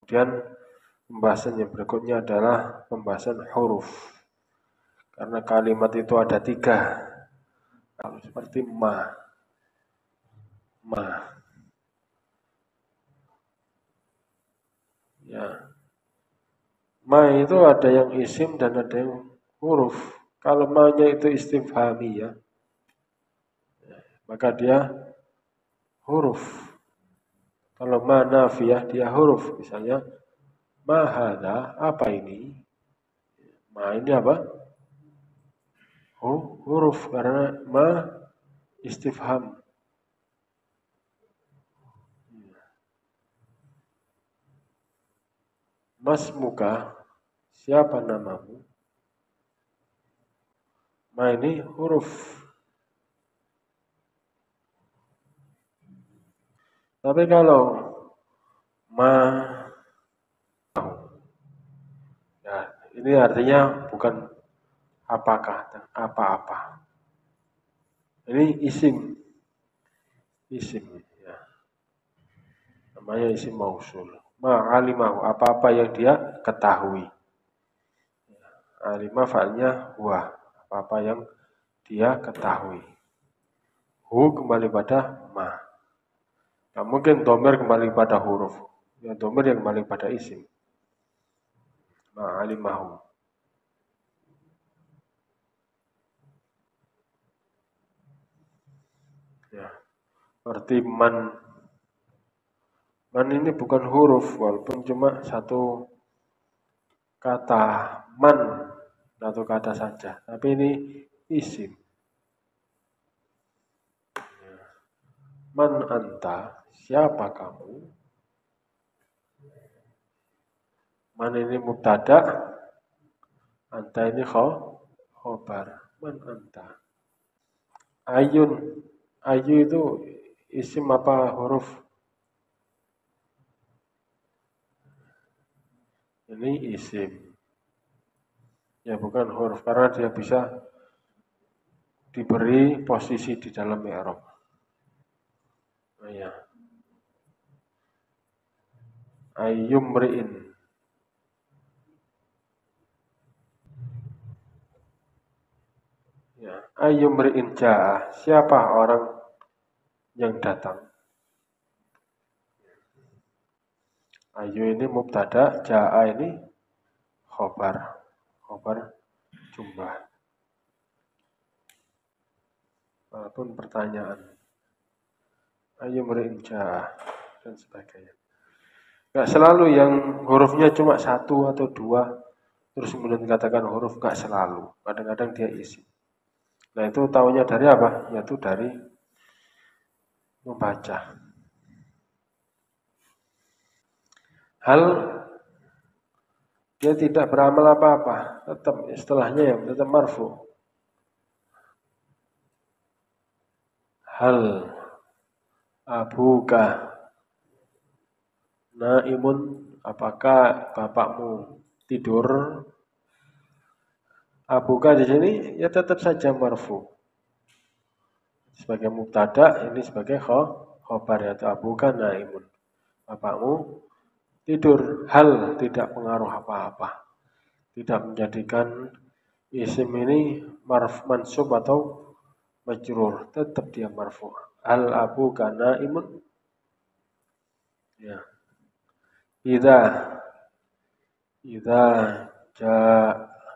Kemudian pembahasan yang berikutnya adalah pembahasan huruf. Karena kalimat itu ada 3. Seperti ma. Ya. Ma itu ada yang isim dan ada yang huruf. Kalau ma-nya itu istifhami ya, maka dia huruf. Kalau ma nafiyah dia huruf. Misalnya ma hadza, apa ini? Ma ini apa? Huruf karena ma istifham. Mas muka, siapa namamu? Ma ini huruf. Tapi kalau ma, ya, ini artinya bukan apakah dan apa-apa. Ini isim ya. Namanya isim mausul. Ma'alimahu, apa-apa yang dia ketahui. Alimah fa'alnya huwa, apa-apa yang dia ketahui. Hu kembali pada ma. Nah, mungkin domir kembali pada huruf. Ya, domir yang kembali pada isim. Ma'alimahu. Ya, seperti man. Man ini bukan huruf, walaupun cuma satu kata man, satu kata saja. Tapi ini isim. Man anta, siapa kamu? Man ini mubtada, anta ini khobar. Man anta. Ayun, ayu itu isim apa huruf? Ini isim. Ya bukan huruf, karena dia bisa diberi posisi di dalam i'rab. Nah, ya. Ayyumri'in. Ya, ayyumri'in ja'a. Siapa orang yang datang? Ayu ini mubtada, ja'a ini khobar. Khobar jumlah. Walaupun pertanyaan. Ayyumri'in ja'a dan sebagainya. Gak selalu yang hurufnya cuma 1 atau 2 terus kemudian dikatakan huruf, gak selalu. Kadang-kadang dia isi. Nah itu taunya dari apa? Yaitu dari membaca. Hal dia tidak beramal apa-apa, tetap istilahnya yang tetap marfu. Hal abuka naimun, apakah bapakmu tidur? Abuka di sini ya tetap saja marfu. Sebagai mubtada, ini sebagai khobar, yaitu abuka naimun. Bapakmu tidur. Hal tidak pengaruh apa-apa. Tidak menjadikan isim ini mansub atau majrur. Tetap dia marfu. Hal abuka naimun. Ya. Idza ja'aka.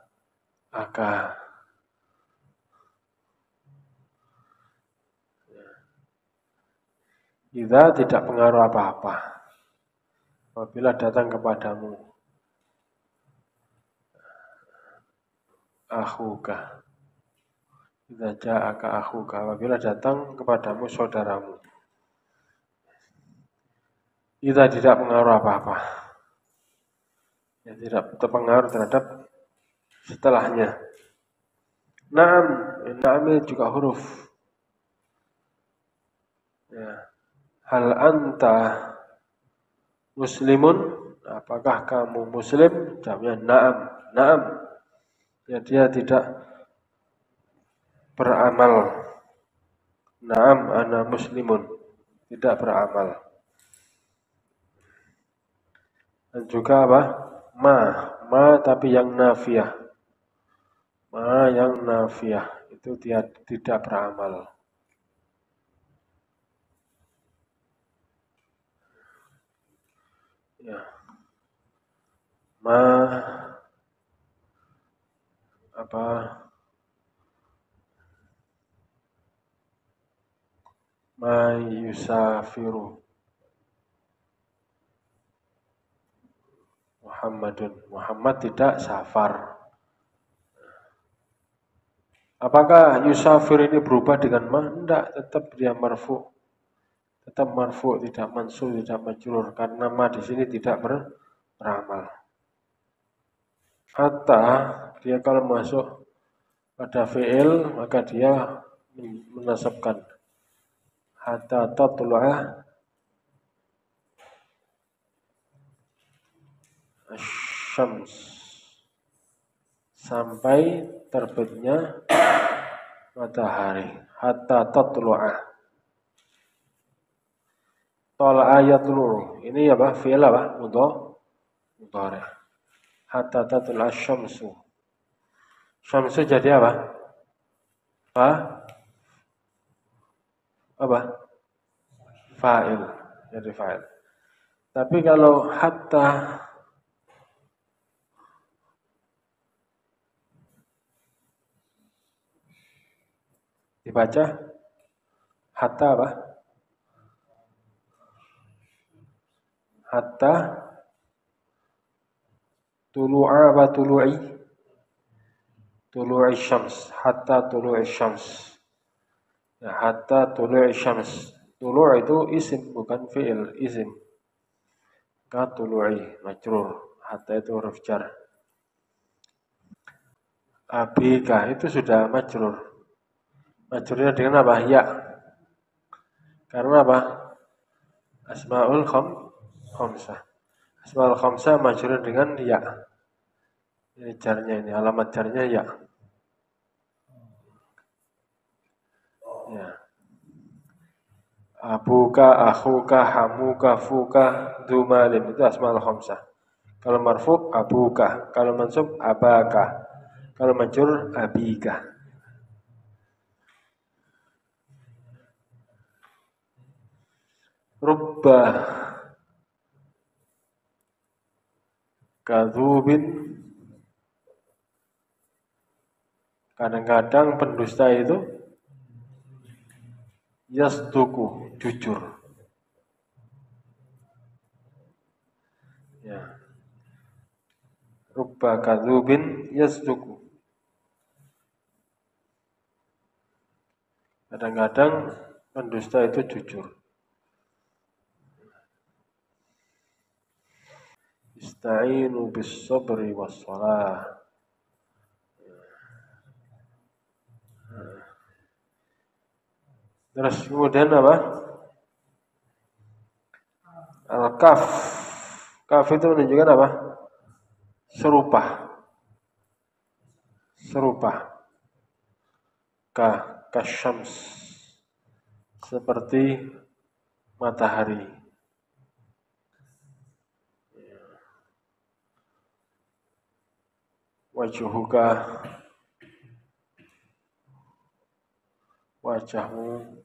Idza tidak pengaruh apa-apa apabila datang kepadamu akhuka. Idza ja'aka akhuka, apabila datang kepadamu saudaramu. Idza tidak pengaruh apa-apa. Ya, tidak terpengaruh terhadap setelahnya. Na'am juga huruf. Ya. Hal anta muslimun, apakah kamu muslim? Jawabnya na'am. Ya, dia tidak beramal. Na'am ana muslimun, tidak beramal. Dan juga apa? Ma tapi yang nafiah. Ma yang nafiah itu tidak beramal. Ya. Ma apa? Ma yusafiru Muhammadun. Muhammad tidak safar. Apakah yusafir ini berubah dengan ma? Tidak, tetap dia marfu. Tetap marfu, tidak mansub, tidak majrur karena ma di sini tidak beramal. Hatta dia kalau masuk pada fi'il maka dia menasabkan hatta tatlu'a syams sampai terbitnya matahari. Hatta tatlu'a tala'a yatluru. Ini apa? Fi'il apa? Mudhari. Hatta tatlu'a syamsu. Syamsu jadi apa? Apa? Fa'il. Jadi fa'il. Tapi kalau hatta dibaca hatta apa? Hatta tulu'a apa tulu'i? Tulu'i syams. Hatta tulu'i syams. Ya, hatta tulu'i syams. Tulu' itu isim bukan fi'il, isim. Ka tulu'i majrur. Hatta itu huruf jar. Abika itu sudah majrur. Majrurnya dengan apa? Ya. Karena apa? Asmaul khamsah. Asmaul khamsah majrur dengan ya. Ini jarnya ini, alamat jarnya ya. Ya. Abuka, akhuka, hamuka, fuka, dumalim itu asmaul khamsah. Kalau marfu abuka, kalau mansub abaka, kalau majrur abika. Rubba kadzubin, kadang-kadang pendusta itu yasduku, jujur. Ya. Rubba kadzubin yasduku. Kadang-kadang pendusta itu jujur. Ista'inu bis sabri was shalah. Terus kemudian apa? Al-kaf. Kaf itu menunjukkan apa? Serupa. Serupa. Kasyams. Seperti matahari. Wajuhuka. Wajahmu.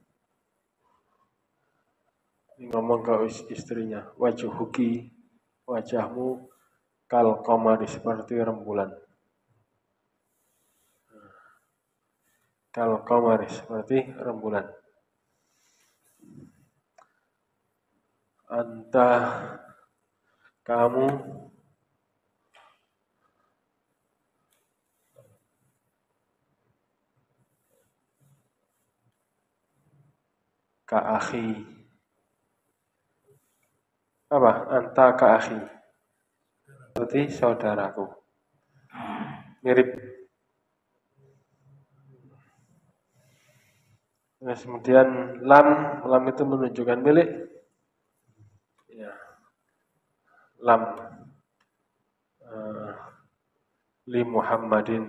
Ini ngomong ke istrinya. Wajuhuki. Wajahmu kal qamari seperti rembulan. Kal qamari seperti rembulan. Anta kamu ka akhi. Apa? Anta ka akhi. Seperti saudaraku. Mirip. Nah, kemudian lam itu menunjukkan milik. Ya. Lam li Muhammadin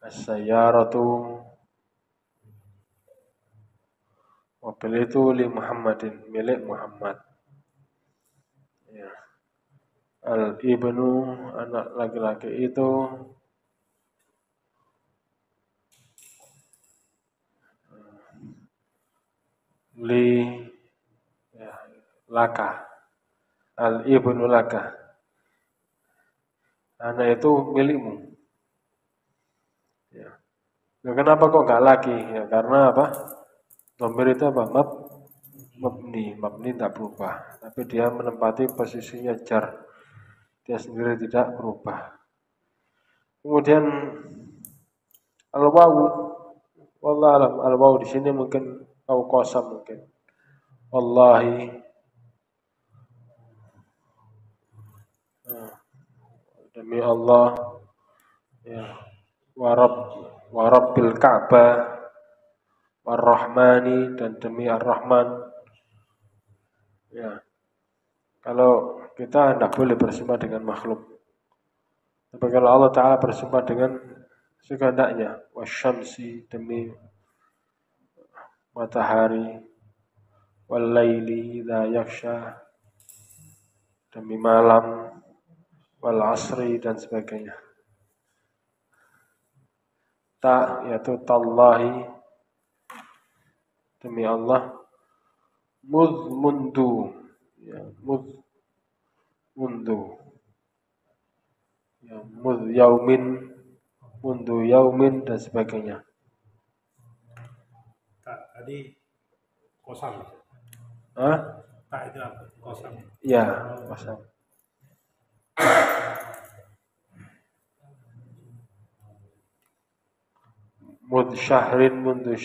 as-sayyaratu, mobil itu li Muhammadin, milik Muhammad. Ya. Al-ibnu, anak laki-laki itu. Li, ya, laka. Al-ibnu laka. Anak itu milikmu. Ya. Nah, kenapa kok nggak laki? Ya, karena apa? Dhamir itu apa? Mabni tidak berubah. Tapi dia menempati posisinya jar. Dia sendiri tidak berubah. Kemudian al-wawu, wallah alam, al-wawu di sini mungkin au qasam mungkin. Wallahi, demi Allah, ya, warabbil Ka'bah, warrahmani, dan demi ar-Rahman. Ya, kalau kita tidak boleh bersumpah dengan makhluk. Tapi kalau Allah Ta'ala bersumpah dengan sekehendaknya, wasyamsi, demi matahari, wal-laili idza yaksha, demi malam, wal asri, dan sebagainya. Ta, yaitu tallahi, demi Allah, mundu, ya, mundu, ya, yaumin, mundu yaumin, dan sebagainya. Tak, tadi kosam. Hah? Tak itu apa? Kosam. Ya, kosam. Mundu syahrin, mundu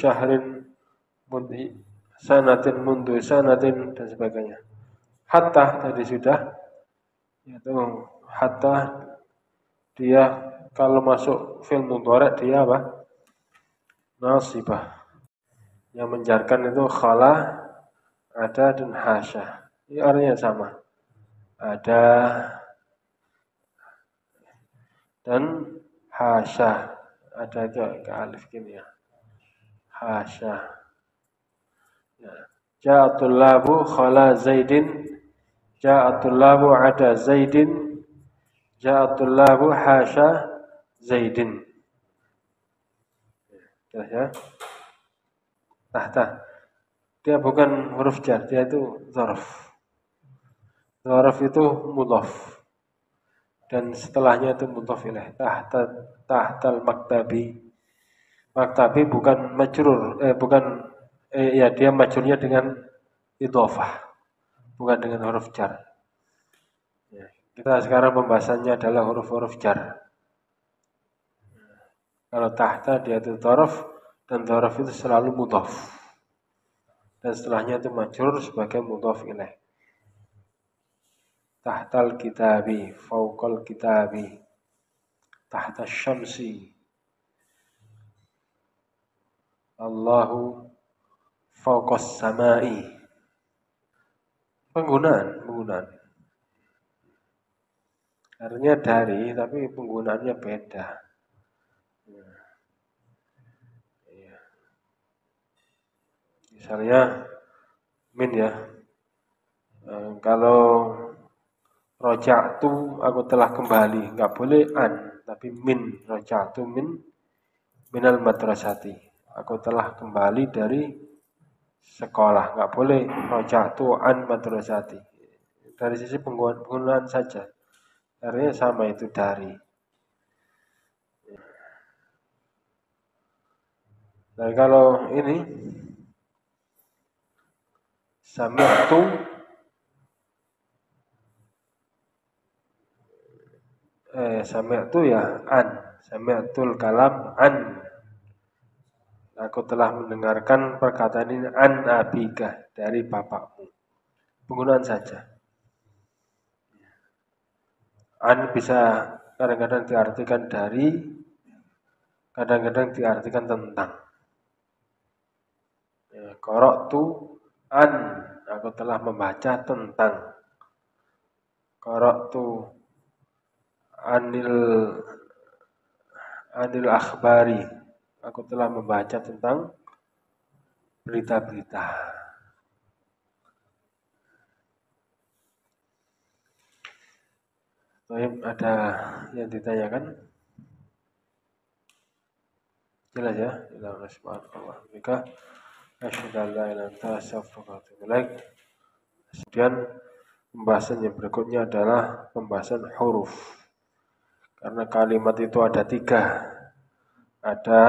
sanatin, dan sebagainya. Hatta tadi sudah, yaitu hatta dia kalau masuk fi'il mudhari' dia apa? Nasibah. Yang menjarkan itu khala, ada, dan hasya. Ini artinya sama. Ada dan hasya. Ada itu ke alif gini ya. Hasya. Ya. Ja'atul labu khala zaidin. Ja'atul labu ada zaidin. Ja'atul labu hasya zaidin. Ya. Tahta. Dia bukan huruf jar, dia itu dzaraf. Dzaraf itu mudhaf. Dan setelahnya itu mudhaf ilaih. Tahtal maktabi. Maktabi bukan majrur, ya dia majrurnya dengan idhofah, bukan dengan huruf jar. Ya, kita sekarang pembahasannya adalah huruf-huruf jar. Kalau tahta dia itu dzaraf, dan dzaraf itu selalu mudhaf. Dan setelahnya itu majrur sebagai mudhaf ilaih. Tahtal kitabi, fauqal kitabi, tahta syamsi, Allahu fauqas samai. Penggunaan. Artinya dari, tapi penggunaannya beda. Ya. Misalnya min ya. Kalau roja'tu, aku telah kembali, nggak boleh an, tapi min. Roja'tu minal madrasati, aku telah kembali dari sekolah. Nggak boleh roja'tu an madrasati. Dari sisi penggunaan saja, artinya sama, itu dari. Dan kalau ini sami'tu, sami'tu ya an, sami'tul kalam an, aku telah mendengarkan perkataan ini an abika, dari bapakmu. Penggunaan saja. An bisa kadang-kadang diartikan dari, kadang-kadang diartikan tentang. Ya, qara'tu an, aku telah membaca tentang. Qara'tu anil akhbari, aku telah membaca tentang berita-berita. Ada yang ditanyakan? Jelas ya? Subhanallah. Asyhadu an la ilaha illa anta astaghfiruka wa atubu ilaik. Kemudian pembahasan yang berikutnya adalah pembahasan huruf. Karena kalimat itu ada 3. Ada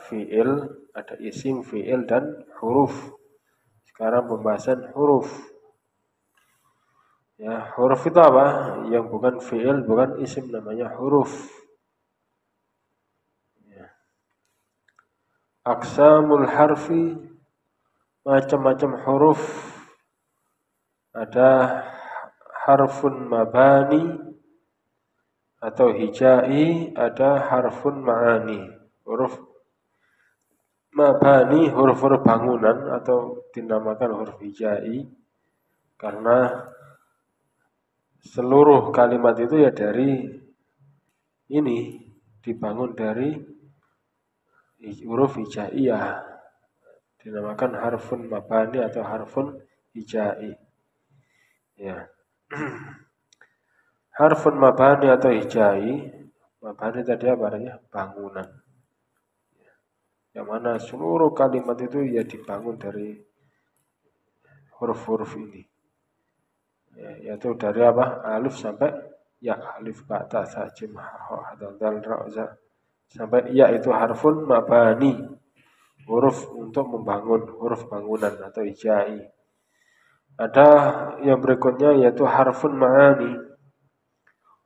fi'il, ada isim, fi'il, dan huruf. Sekarang pembahasan huruf. Ya, huruf itu apa? Yang bukan fi'il, bukan isim, namanya huruf. Ya. Aqsamul harfi, macam-macam huruf. Ada harfun mabani atau hijai, ada harfun ma'ani. Huruf mabani, huruf-huruf bangunan atau dinamakan huruf hijai karena seluruh kalimat itu ya dari ini dibangun dari huruf hijaiyah, dinamakan harfun mabani atau harfun hijai. Ya. Harfun mabani atau hijai, mabani tadi apa artinya? Bangunan. Yang mana seluruh kalimat itu ya dibangun dari huruf-huruf ini. Ya, yaitu dari apa? Alif sampai ya, alif, ba, ta, sa, jim, ha, dal, ra, za. Sampai ya itu harfun mabani. Huruf untuk membangun, huruf bangunan atau hijai. Ada yang berikutnya yaitu harfun ma'ani.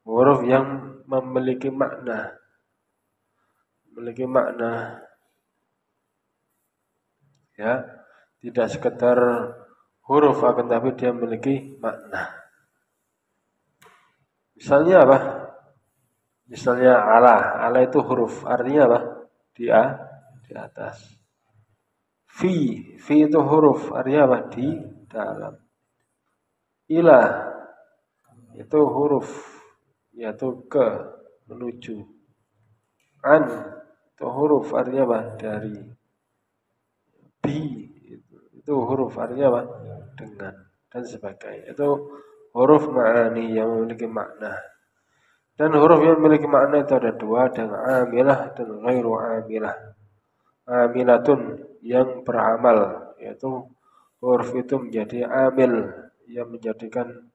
Huruf yang memiliki makna. Memiliki makna. Ya, tidak sekedar huruf akan tapi dia memiliki makna. Misalnya apa? Misalnya ala. Ala itu huruf, artinya apa? Di atas. Fi itu huruf, artinya apa? Di dalam. Ila itu huruf, yaitu ke, menuju. An itu huruf, artinya apa? Dari. Bi itu huruf, artinya apa? Dengan, dan sebagainya. Itu huruf ma'ani yang memiliki makna. Dan huruf yang memiliki makna itu ada 2, dan amilah dan ghairu amilah. Amilatun yang beramal, yaitu huruf itu menjadi amil yang menjadikan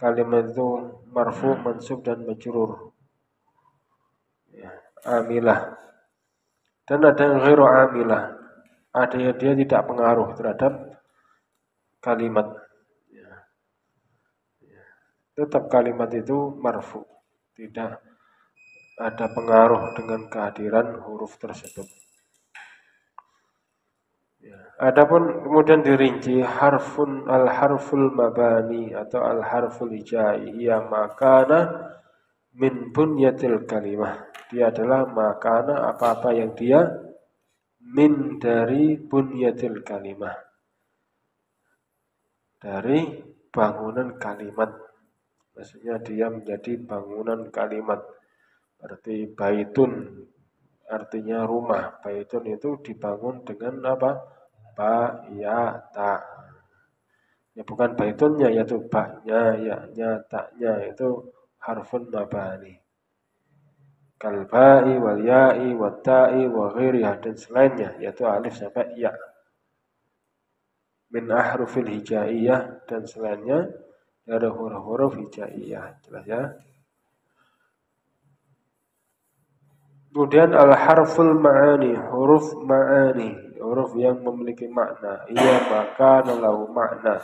kalimat itu marfu, mansub, dan majrur. Ya, amilah. Dan ada yang ghairu amilah. Ada yang dia tidak pengaruh terhadap kalimat. Ya. Tetap kalimat itu marfu. Tidak ada pengaruh dengan kehadiran huruf tersebut. Ya. Adapun kemudian dirinci harfun al-harful mabani atau al-harful hijai, ya makana min bunyatil kalimah. Dia adalah makana apa-apa yang dia min dari bunyatil kalimah. Dari bangunan kalimat. Maksudnya dia menjadi bangunan kalimat. Berarti baitun artinya rumah. Baitun itu dibangun dengan apa? Ba, ya, ta. Ya bukan baitunnya, yaitu ba-nya, ya-nya, ta-nya. Itu harfun mabani. Kalba'i, wal ya'i, wat ta'i, wa ghairiha, dan selainnya, yaitu alif sampai ya. Min ahrufil hijaiyah, dan selainnya dari huruf-huruf hijaiyah. Jelas ya? Kemudian al-harful ma'ani, huruf ma'ani. Huruf yang memiliki makna. Ia maka lahu makna.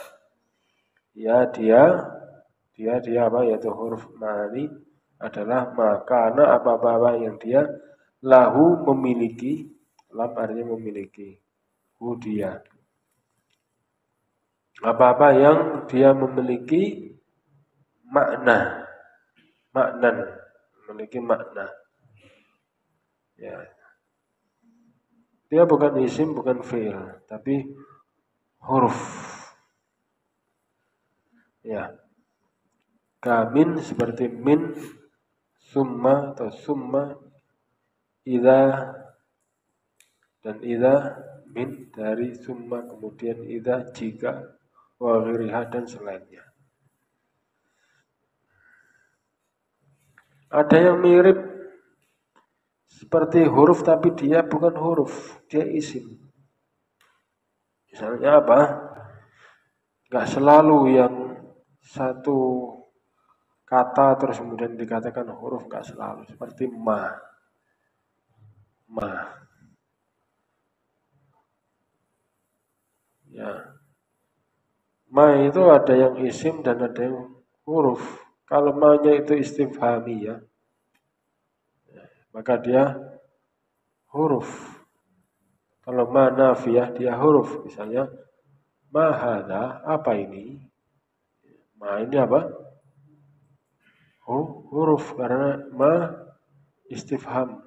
Ya dia apa? Yaitu huruf ma'ani adalah makana apa-apa yang dia lahu memiliki. Lam artinya memiliki. Hu dia. Apa-apa yang dia memiliki makna. Maknan. Memiliki makna. Ya. Dia bukan isim, bukan fi'il, tapi huruf. Ya. Kamin seperti min, summa atau summa, idza, dan idza, min dari summa, kemudian idza jika, wa ghairiha dan selainnya. Ada yang mirip seperti huruf tapi dia bukan huruf, dia isim. Misalnya apa? Gak selalu yang satu kata terus kemudian dikatakan huruf, gak selalu. Seperti ma. Ya. Ma itu ada yang isim dan ada yang huruf. Kalau ma-nya itu istifhami ya, maka dia huruf. Kalau ma nafiyah dia huruf. Misalnya ma hadza, apa ini? Ma ini apa? Huruf karena ma istifham.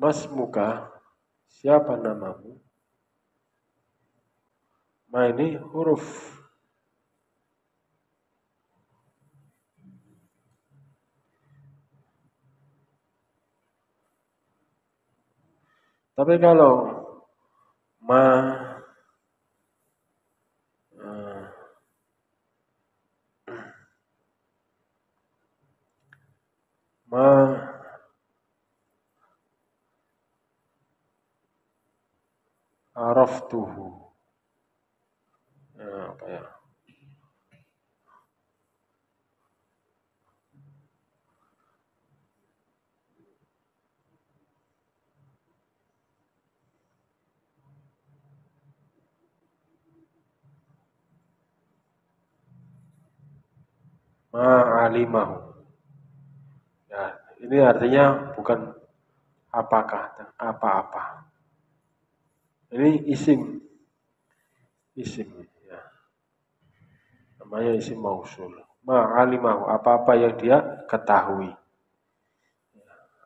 Mas muka, siapa namamu? Ma ini huruf. Tapi kalau ma ma araftuhu. Apa ya? Ma'alimahu. Ya, ini artinya bukan apakah dan apa-apa. Ini isim. Isim. Ya. Namanya isim mausul. Ma'alimahu. Apa-apa yang dia ketahui.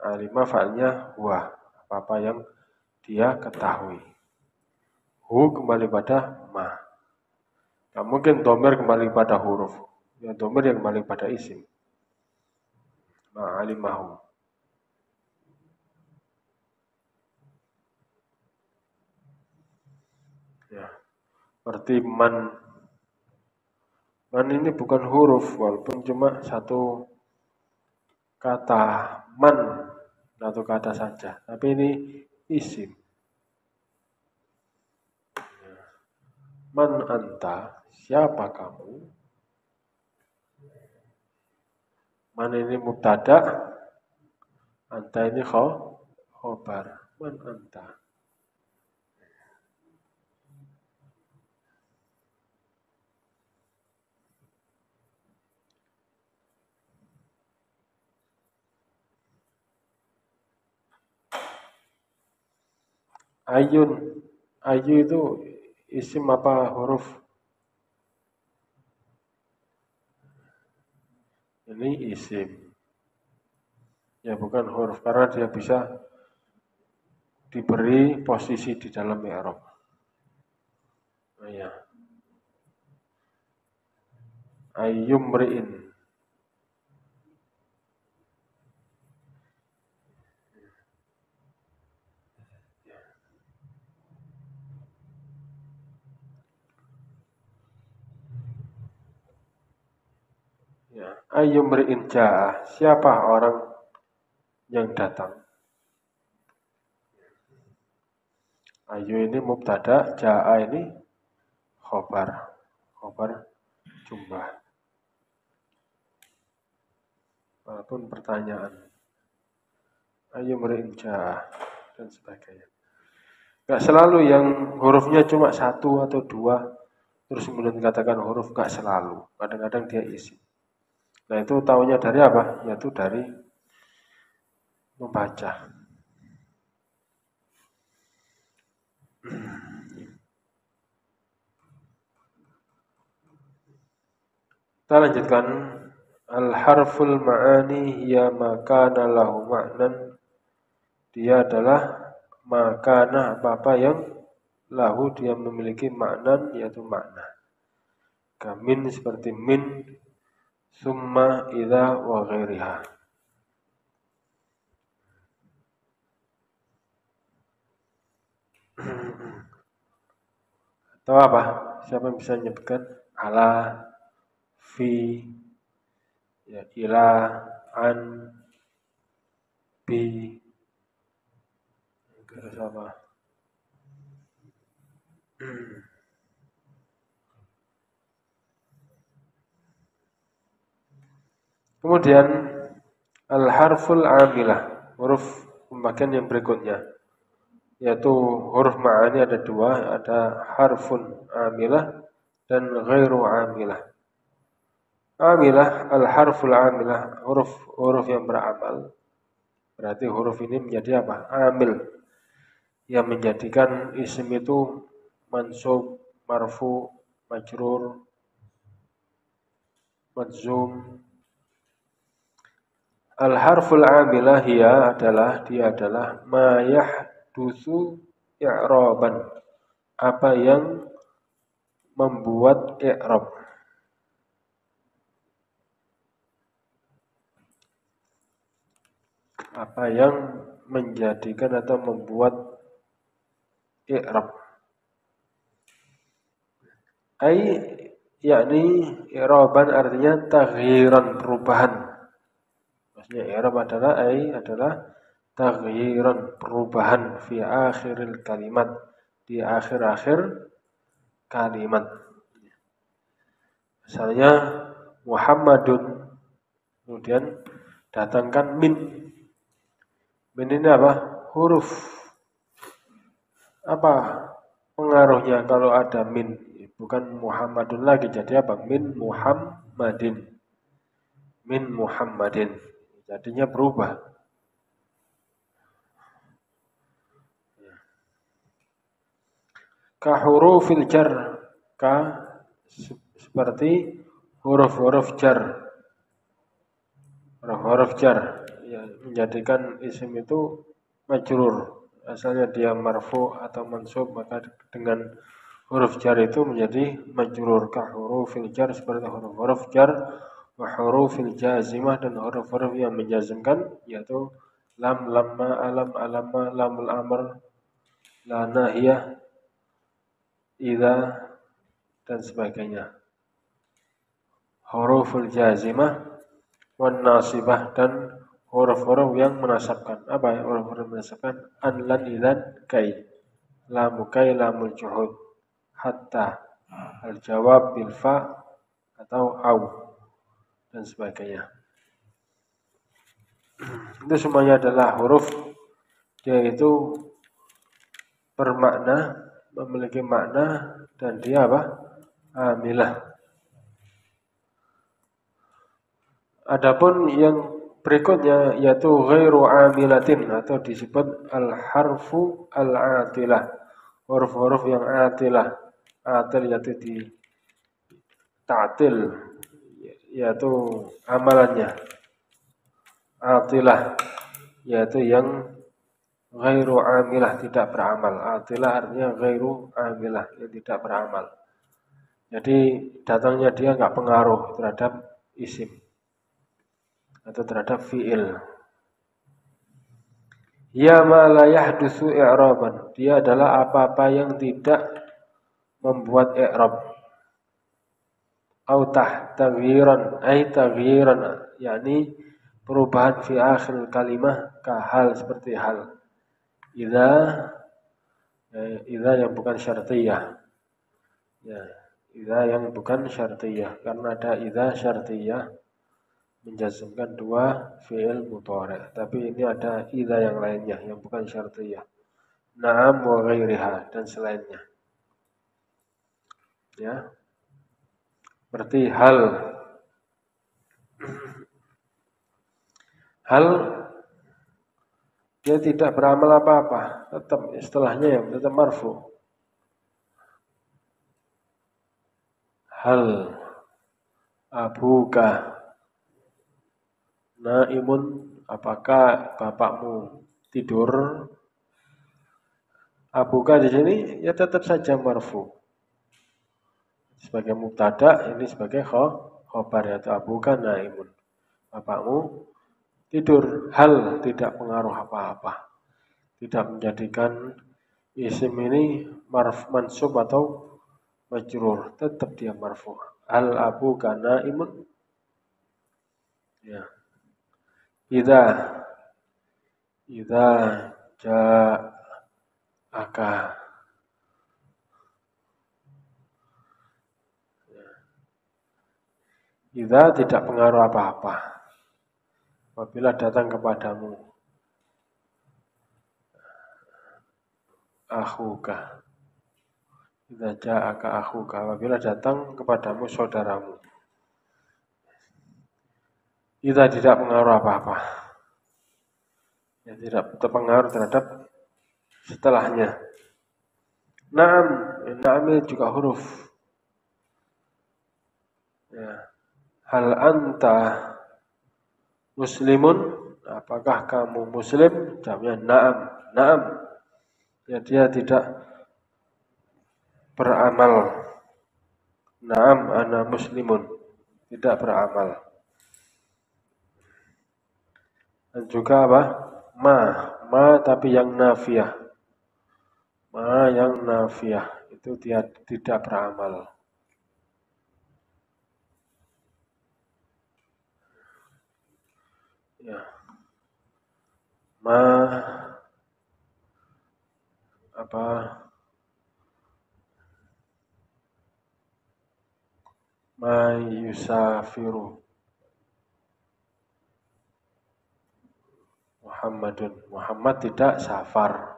Alimah fa'alnya huwa. Apa-apa yang dia ketahui. Hu kembali pada ma. Nah, mungkin domir kembali pada huruf. Ya, domir yang kembali pada isim. Ma'alimahu. Ya. Seperti man. Man ini bukan huruf, walaupun cuma satu kata. Man. Satu kata saja. Tapi ini isim. Man anta. Siapa kamu? Man ini mubtada. Anta ini khobar. Man anta. Ayun. Ayu itu isim apa huruf? Ini isim. Ya bukan huruf karena dia bisa diberi posisi di dalam i'rab. Nah, ya. Ayyumri'in. Ya. Ayyumri'in ja'a. Siapa orang yang datang? Ayu ini mubtada, ja'a ini khobar. Khobar jumlah. Walaupun pertanyaan. Ayyumri'in ja'a. Dan sebagainya. Gak selalu yang hurufnya cuma satu atau dua. Terus kemudian dikatakan huruf, gak selalu. Kadang-kadang dia isi. Nah itu taunya dari apa? Yaitu dari membaca. Kita lanjutkan. Al-harful ma'ani hiya makana lahu ma'nan. Dia adalah makana apa-apa yang lahu dia memiliki maknan yaitu makna. Kamin seperti min, summa, idza, wa ghairiha. Tahu apa? Siapa yang bisa menyebutkan? ala, fi, ya, ila, an, bi, terus apa? Kemudian al-harful amilah, huruf pembagian yang berikutnya, yaitu huruf ma'ani ada dua, ada harfun amilah dan ghairu amilah. Amilah, al-harful amilah, huruf yang beramal. Berarti huruf ini menjadi apa? Amil, yang menjadikan isim itu mansub, marfu, majrur, majzum. Al-harful amilah dia adalah ma yahdutsu i'raban, apa yang membuat i'rab. Apa yang menjadikan atau membuat i'rab. Ai yakni i'raban artinya taghyiran, perubahan. Maksudnya i'rab adalah taghyiran, perubahan fi akhiril kalimat, di akhir-akhir kalimat. Misalnya Muhammadun, kemudian datangkan min. Min ini apa? Huruf. Apa pengaruhnya kalau ada min? Bukan Muhammadun lagi, jadi apa? Min Muhammadin. Min Muhammadin. Jadinya berubah. Ka hurufil jar. Seperti huruf-huruf jar. Huruf-huruf jar. Ya, menjadikan isim itu majrur. Asalnya dia marfu atau mansub, maka dengan huruf jar itu menjadi majrur. Ka hurufil jar, seperti huruf-huruf jar, wa hurufil jazimah, dan huruf-huruf yang menjazmkan, yaitu lam, lamma, alam, alamma, lamul amr, la nahiyah, idza, dan sebagainya. Huruful jazimah wan nasibah, dan huruf-huruf yang menasabkan. Apa ya huruf-huruf menasabkan? An, lan, idzan, kai, lamu kai, lamul juhud, hatta, al-jawab bil fa atau au, dan sebagainya. Itu semuanya adalah huruf, dia itu bermakna, memiliki makna, dan dia apa? Amilah. Adapun yang berikutnya yaitu ghairu amilatin, atau disebut al-harfu al-atilah, huruf-huruf yang atilah. Atil yaitu di ta'til, yaitu amalannya. Atilah yaitu yang ghairu amilah, tidak beramal. Atilah artinya ghairu amilah, yang tidak beramal. Jadi datangnya dia enggak pengaruh terhadap isim atau terhadap fi'il. Ya ma la yahdutsu i'raban, dia adalah apa-apa yang tidak membuat i'rab. Au taghyiran, ay taghyiran, yakni perubahan fi akhir kalimah, ka hal, seperti hal. Idza yang bukan syartiyah. Ya, idza yang bukan syartiyah, karena ada idza syartiyah menjazmkan dua fi'il mudhari', tapi ini ada idza yang lainnya yang bukan syartiyah. Na'am wa ghairiha, dan selainnya. Ya. Berarti hal dia tidak beramal apa-apa, tetap istilahnya yang tetap marfu. Hal abuka naimun, apakah bapakmu tidur? Abuka di sini ya tetap saja marfu. Sebagai mubtada, ini sebagai khobar, yaitu abuka naimun, bapakmu tidur. Hal tidak pengaruh apa-apa, tidak menjadikan isim ini mansub atau majrur, tetap dia marfu. Hal abuka naimun? Ya. Idza ja'aka. Idza tidak pengaruh apa-apa. Apabila datang kepadamu akhuka. Idza ja'aka akhuka, apabila datang kepadamu saudaramu. Idza tidak pengaruh apa-apa. Ya, tidak terpengaruh terhadap setelahnya. Na'am juga huruf. Ya. Hal anta muslimun? Apakah kamu muslim? Jawabnya na'am. Ya, dia tidak beramal. Na'am ana muslimun. Tidak beramal. Dan juga apa? Ma tapi yang nafiyah. Ma yang nafiyah itu dia tidak beramal. Ya. Ma yusafiru Muhammad tidak safar.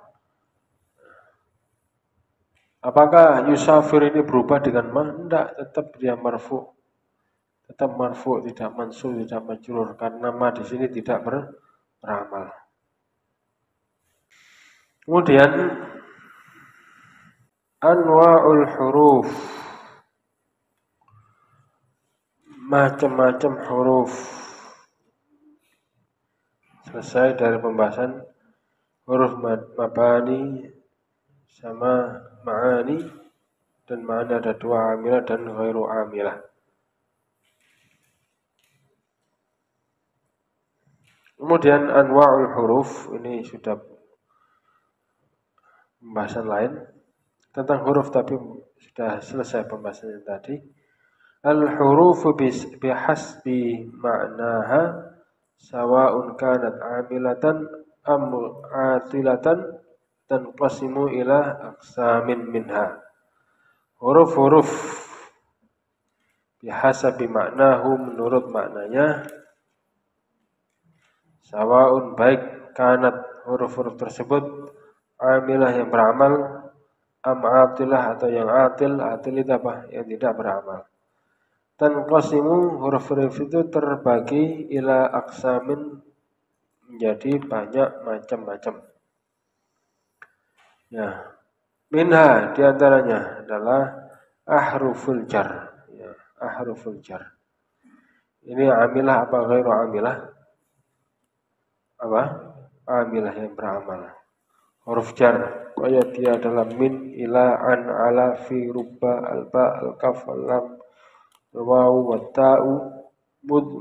Apakah yusafir ini berubah dengan ma? Tidak, tetap dia marfu. Tetap marfu, tidak mansub, tidak majrur, karena ma di sini tidak beramal. Kemudian anwa'ul huruf, macam-macam huruf. Selesai dari pembahasan huruf mabani sama ma'ani, dan ma'ani ada dua, amilah dan ghairu amilah. Kemudian anwa'ul huruf, ini sudah pembahasan lain tentang huruf, tapi sudah selesai pembahasannya tadi. Al-hurufu bihasbi ma'naha sawa'un kanat amilatan am atilatan tanqasimu ila aqsamin minha. Huruf-huruf bihasabi ma'nahu, menurut maknanya, sawa'un baik kanat huruf-huruf tersebut amilah yang beramal, am atilah atau yang atil itu apa? Yang tidak beramal. Tanqasimu, huruf-huruf itu terbagi ila aqsamin, menjadi banyak macam-macam. Ya. Minha diantaranya adalah ahruful jar. Ya, ahruful jar. Ini amilah apa ghairu amilah? Apa? Amilah yang beramal. Huruf jar, kayak dia adalah min, ila, an, ala, fi, rubba, alba, al-kaf, al-lam, al-wawu, wa ta'u,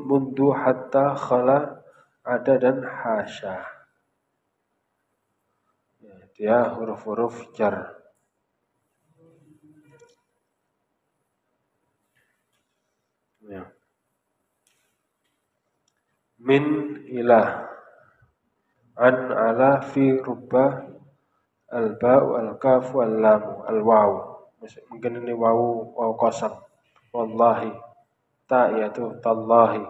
mundu, hatta, khala, ada, dan hasya. Ya, dia huruf-huruf jar. Ya. Min, ila, an, ala, fi, rubba, al-ba'u, al-kafu, al-lamu, al-wawu. Mungkin ini wawu kosong. Wallahi. Ta yaitu tallahi.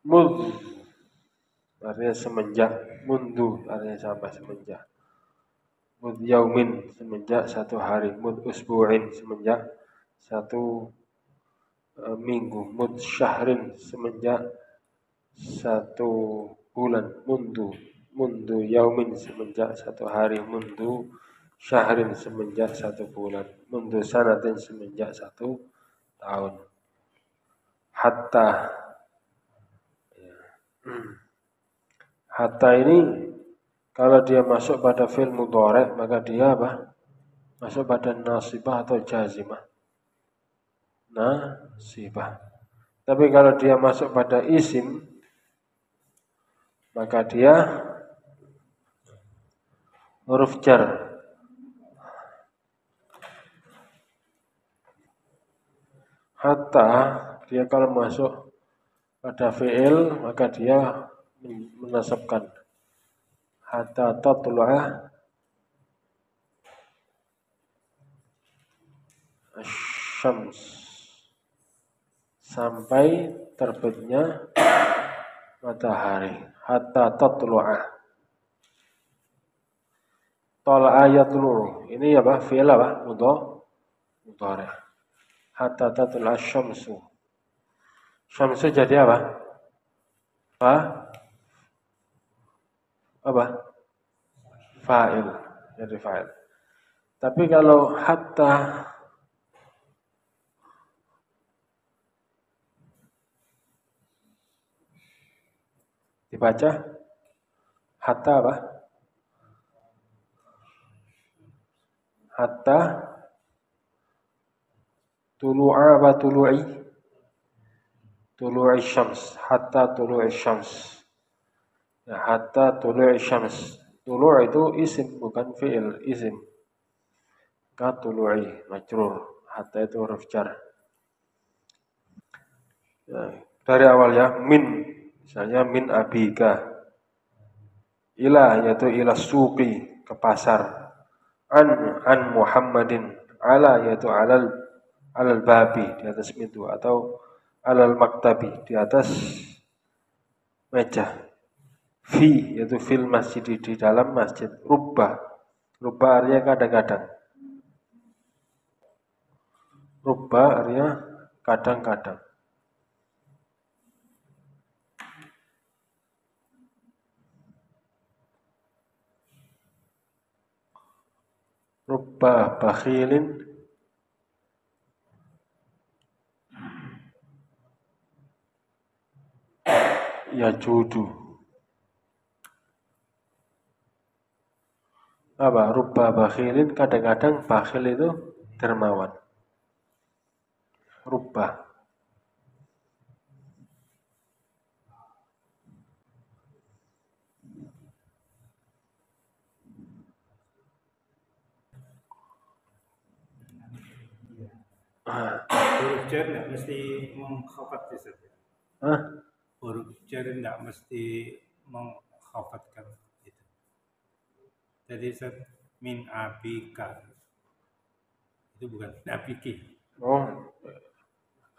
Mud artinya semenjak, mundu artinya sampai semenjak. Mud yaumin semenjak satu hari, mud usbu'in semenjak satu minggu, mud syahrin semenjak satu bulan, mundu yaumin semenjak satu hari, mundu syahrin semenjak satu bulan, mundu sanatin semenjak satu tahun. Hatta ini kalau dia masuk pada fi'il mudhari' maka dia apa? Masuk pada nasibah atau jazimah. Nasibah. Tapi kalau dia masuk pada isim, maka dia huruf jar. Hatta dia kalau masuk pada fi'il maka dia menasabkan hatta tatlu'a asy-syams, sampai terbitnya matahari. Hatta tatlu'a, tala'a yatlu'u, ini apa? Fi'il apa? Mudhari. Hatta tatlu'a asy-syamsu, syamsu jadi apa? Apa? Fa'il, jadi fa'il. Tapi kalau hatta dibaca hatta apa? Hatta tulu'a apa tulu'i? Tulu'i syams, hatta tulu'i syams. Ya, hatta tulu'i syams. Tulu' itu isim bukan fi'il, isim. Ka tulu'i majrur. Hatta itu huruf jar. Ya, dari awal ya, min, misalnya min abika. Ila yaitu ila suqi, ke pasar. An Muhammadin, ala yaitu alal babi, di atas pintu, atau alal maktabi, di atas meja. Fi yaitu fil masjid, di dalam masjid. Rubba artinya kadang-kadang. Rubba artinya kadang-kadang. Rubba bakhilin yajudu. Apa? Rubba bakhilin, kadang-kadang bakhil itu dermawan. Rubba. Huruf jar nggak mesti mengkhafat ya. Huruf jar nggak mesti mengkhafatkan itu. Jadi min abika itu bukan abiki. Oh,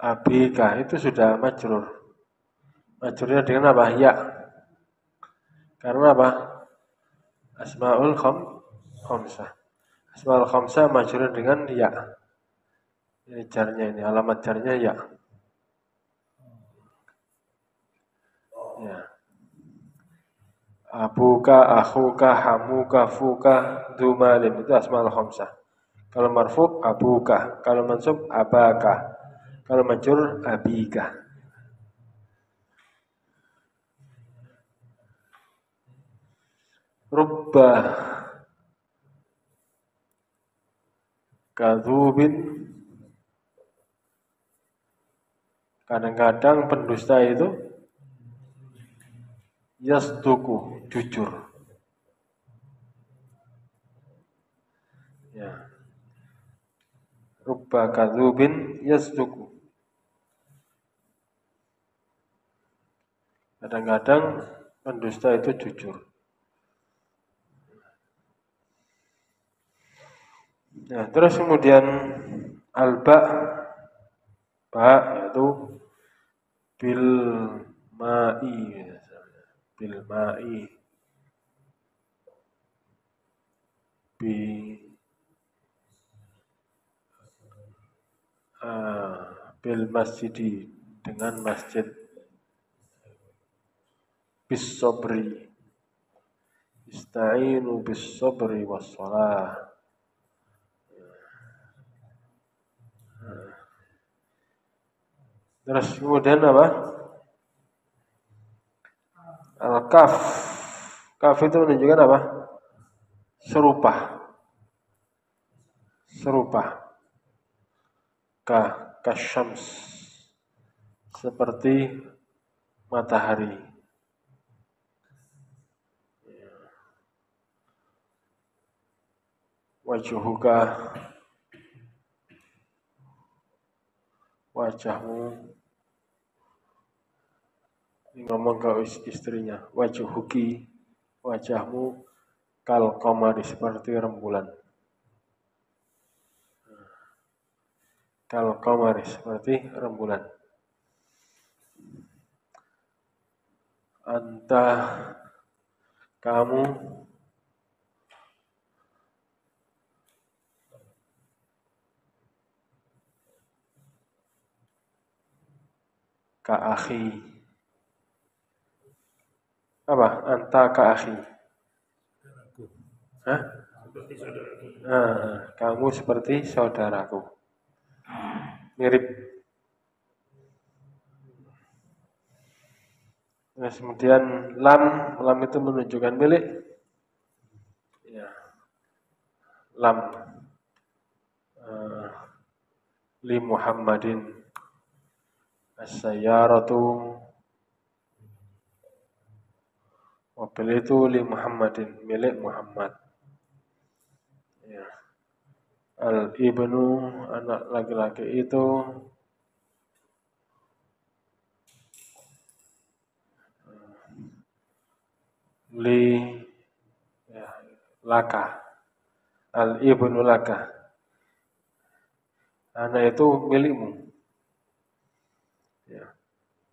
abika itu sudah majrur. Majrurnya dengan apa? Ya. Karena apa? Asmaul khamsah. Asmaul khamsah majrur dengan ya. Ini jarnya, ini alamat jarnya ya. Ya. Abuka, akhuka, hamuka, fuka, dumalim, itu asmaul khamsah. Kalau marfu abuka, kalau mansub abaka, kalau majrur abika. Rubba kadzubin, kadang-kadang pendusta itu yasduku, jujur. Ya. Rubba kadzubin yasduku. Kadang-kadang pendusta itu jujur. Nah, terus kemudian alba, ba yaitu bil ma'i, bil ma'i, bi bil masjidi, dengan masjid, bis sobri, ista'inu bis sobri wassalah. Terus kemudian apa? Al-kaf. Kaf itu menunjukkan apa? Serupa. Serupa. Kasyams. Seperti matahari. Wajuhuka, wajahmu. Ini ngomong ke istrinya. Wajuhuki, wajahmu kal qamari, seperti rembulan. Kal qamari, seperti rembulan. Anta, kamu, ka akhi. Apa? Anta ka akhi. Hah? Kamu seperti saudaraku. Mirip. Nah, kemudian lam itu menunjukkan milik. Ya. Lam. Li Muhammadin as-sayyaratu, mobil itu li Muhammadin, milik Muhammad. Ya. Al-ibnu, anak laki-laki itu li, ya, laka. Al-ibnu laka, anak itu milikmu. Ya.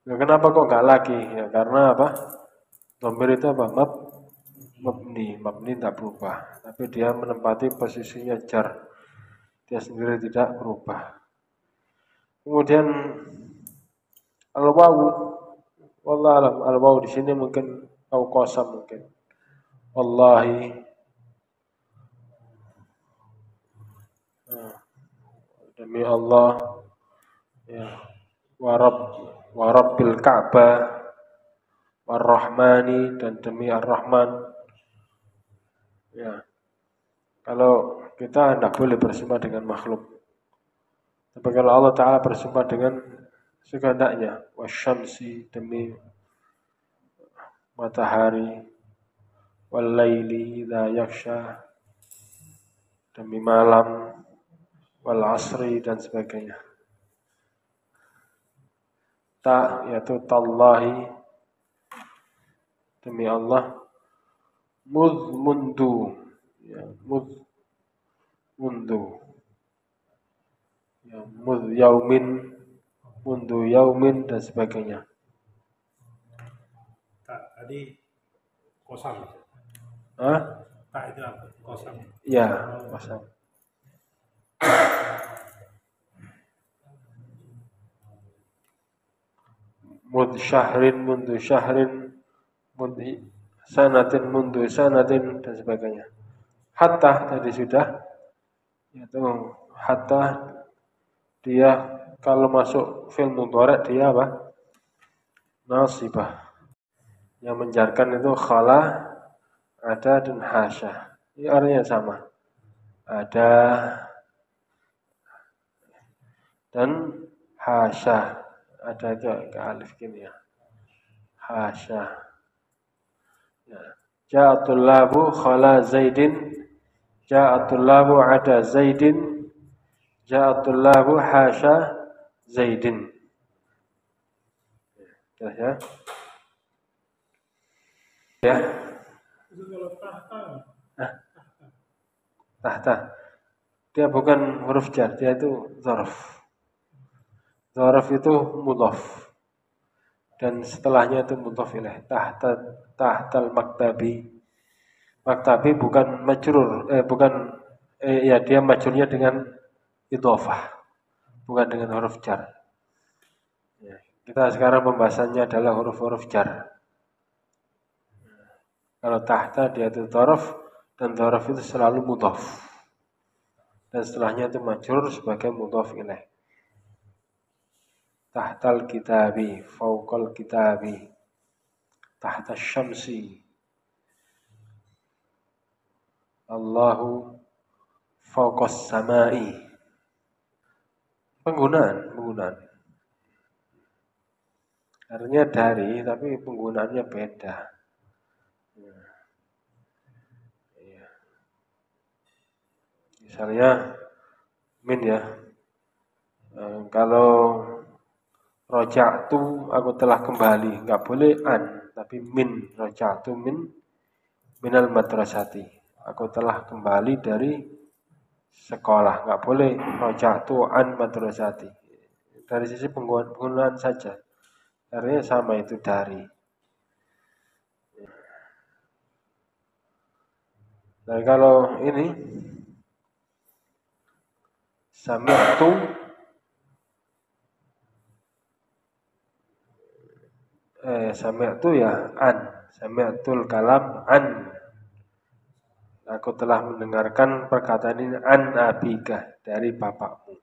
Nah, kenapa kok nggak laki? Ya, karena apa? Dhamir itu apa? Mabni tidak berubah, tapi dia menempati posisinya jar. Dia sendiri tidak berubah. Kemudian al-wawu, wallahu alam, al-wawu di sini mungkin au qasam mungkin. Wallahi, demi Allah, ya, wa rabbil Ka'bah, war-Rahmani, dan demi Ar-Rahman. Ya. Kalau kita tidak boleh bersumpah dengan makhluk. Tapi kalau Allah Ta'ala bersumpah dengan sekehendaknya, wasyamsi, demi matahari, wal-laili idza yaghsha, demi malam, wal asri, dan sebagainya. Ta, yaitu tallahi, demi Allah, mundu, ya, mundu, ya, mundu yaumin, dan sebagainya. Tadi kosam. Hah? Tak itu apa? Kosam. Ya, kosam. Mundu syahrin, mundu sanatin, dan sebagainya. Hatta tadi sudah, yaitu hatta dia kalau masuk fi'il mudhari' dia apa? Nasibah. Yang menjarkan itu khala, ada, dan hasya. Ini artinya sama. Ada dan hasya. Ada itu ke alif gini ya. Hasya. Ya. Ja'atul labu khala Zaidin. Ja'atul labu ada Zaidin. Ja'atul labu hasya Zaidin. Ya. Ya. Tahta. Dia bukan huruf jar, dia itu dzaraf. Dzaraf itu mudhaf. Dan setelahnya itu mudhaf ilaih. Tahtal maktabi. Maktabi bukan majrur, ya dia majrurnya dengan idhofah. Bukan dengan huruf jar. Ya, kita sekarang pembahasannya adalah huruf-huruf jar. Kalau tahta dia itu dzaraf, dan dzaraf itu selalu mudhaf. Dan setelahnya itu majrur sebagai mudhaf ilaih. Tahtal kitabi, fauqal kitabi, tahta syamsi, Allahu fauqas samai. Penggunaan. Artinya dari, tapi penggunaannya beda. Ya. Misalnya min ya. Kalau roja'tu aku telah kembali, nggak boleh an, tapi min. Roja'tu minal madrasati. Aku telah kembali dari sekolah, nggak boleh roja'tu an madrasati. Dari sisi penggunaan saja, artinya sama itu dari. Nah kalau ini sami'tu sami'tu ya an, sami'tul kalam an. Aku telah mendengarkan perkataan ini an abika, dari bapakmu.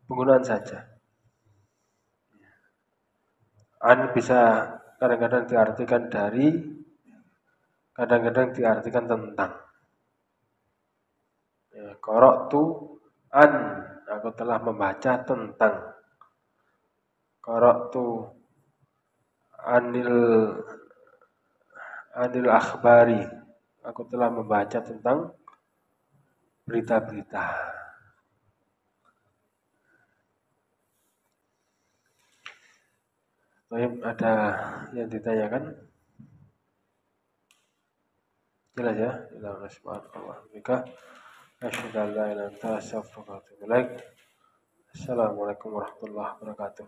Penggunaan saja. An bisa kadang-kadang diartikan dari, kadang-kadang diartikan tentang. Qara'tu an, aku telah membaca tentang. Qara'tu anil akhbari, aku telah membaca tentang berita-berita. Ada yang ditanyakan? Jelas ya? Assalamualaikum warahmatullahi wabarakatuh.